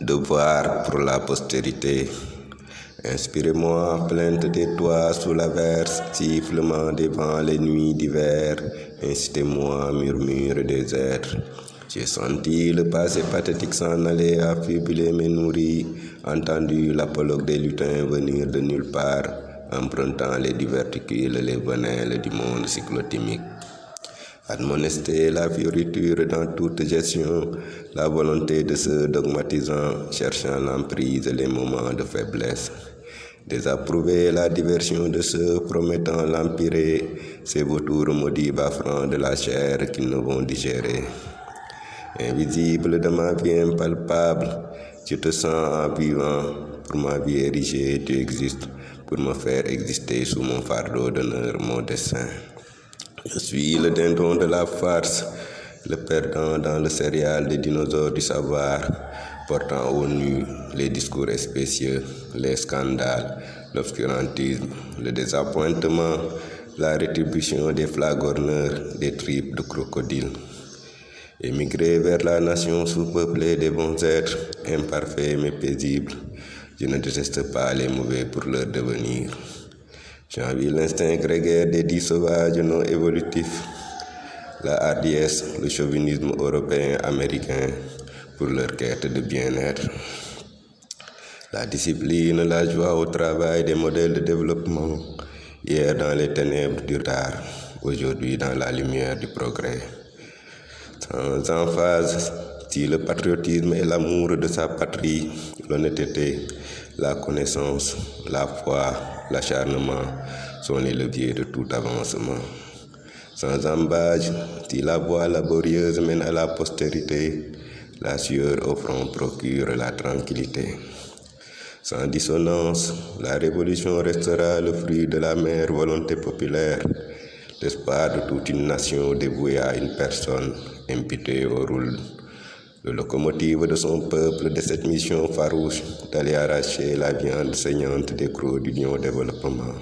Devoir pour la postérité. Inspirez-moi, plainte des toits sous l'averse, sifflement des vents les nuits d'hiver. Incitez-moi, murmure des êtres. J'ai senti le passé pathétique s'en aller, affubler mes nourris, entendu l'apologue des lutins venir de nulle part, empruntant les diverticules, les venelles du monde cyclotimique. Admonester la fioriture dans toute gestion, la volonté de ceux dogmatisant, cherchant l'emprise les moments de faiblesse. Désapprouver la diversion de ceux promettant l'empirer, ces vautours maudits baffrant de la chair qu'ils ne vont digérer. Invisible de ma vie impalpable, je te sens en vivant, pour ma vie érigée tu existes, pour me faire exister sous mon fardeau d'honneur, mon dessein. Je suis le dindon de la farce, le perdant dans le céréal des dinosaures du savoir, portant au nu les discours spécieux, les scandales, l'obscurantisme, le désappointement, la rétribution des flagorneurs, des tripes de crocodile. Émigrer vers la nation sous-peuplée des bons êtres, imparfaits mais paisibles, je ne déteste pas les mauvais pour leur devenir. J'envie l'instinct grégaire des dix sauvages non évolutifs, la hardiesse, le chauvinisme européen américain pour leur quête de bien-être. La discipline, la joie au travail des modèles de développement, hier dans les ténèbres du retard, aujourd'hui dans la lumière du progrès. Sans emphase, si le patriotisme est l'amour de sa patrie, l'honnêteté, la connaissance, la foi, l'acharnement sont les leviers de tout avancement. Sans embâge, si la voie laborieuse mène à la postérité, la sueur au front procure la tranquillité. Sans dissonance, la révolution restera le fruit de la mère volonté populaire, l'espoir de toute une nation dévouée à une personne, imputée au rôle de locomotive de son peuple, de cette mission farouche d'aller arracher la viande saignante des crocs du lion développement.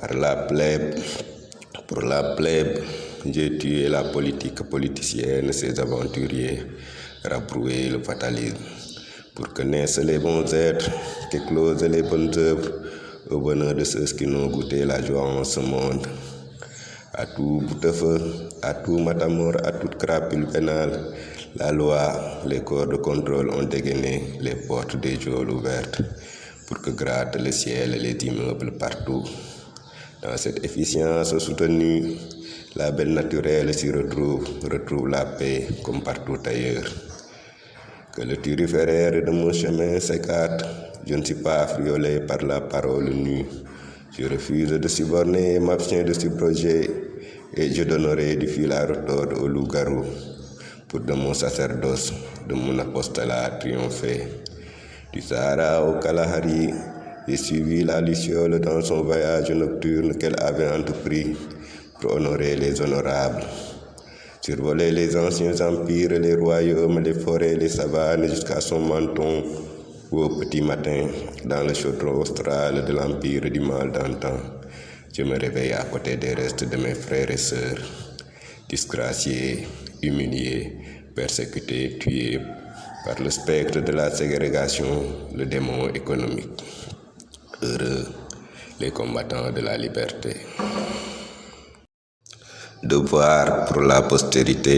Par la plèbe, pour la plèbe, j'ai tué la politique politicienne, ses aventuriers, rabroué le fatalisme, pour que naissent les bons êtres, qu'éclosent les bonnes œuvres, au bonheur de ceux qui n'ont goûté la joie en ce monde. À tout bout de feu, à tout matamor, à toute crapule pénale, la loi, les corps de contrôle ont dégainé les portes des geôles ouvertes pour que grattent le ciel et les immeubles partout. Dans cette efficience soutenue, la belle naturelle s'y retrouve la paix comme partout ailleurs. Que le turiféraire de mon chemin s'écarte, je ne suis pas affriolé par la parole nue. Je refuse de suborner, m'abstiens de subroger, et je donnerai du fil à retordre au loup-garou, pour de mon sacerdoce, de mon apostolat triompher. Du Sahara au Kalahari, j'ai suivi la Luciole dans son voyage nocturne qu'elle avait entrepris pour honorer les honorables. Survoler les anciens empires, les royaumes, les forêts, les savanes jusqu'à son menton, ou au petit matin, dans le chaudron austral de l'empire du mal d'antan, je me réveille à côté des restes de mes frères et sœurs, disgraciés, humiliés, persécutés, tués par le spectre de la ségrégation, le démon économique. Heureux les combattants de la liberté. Devoir pour la postérité.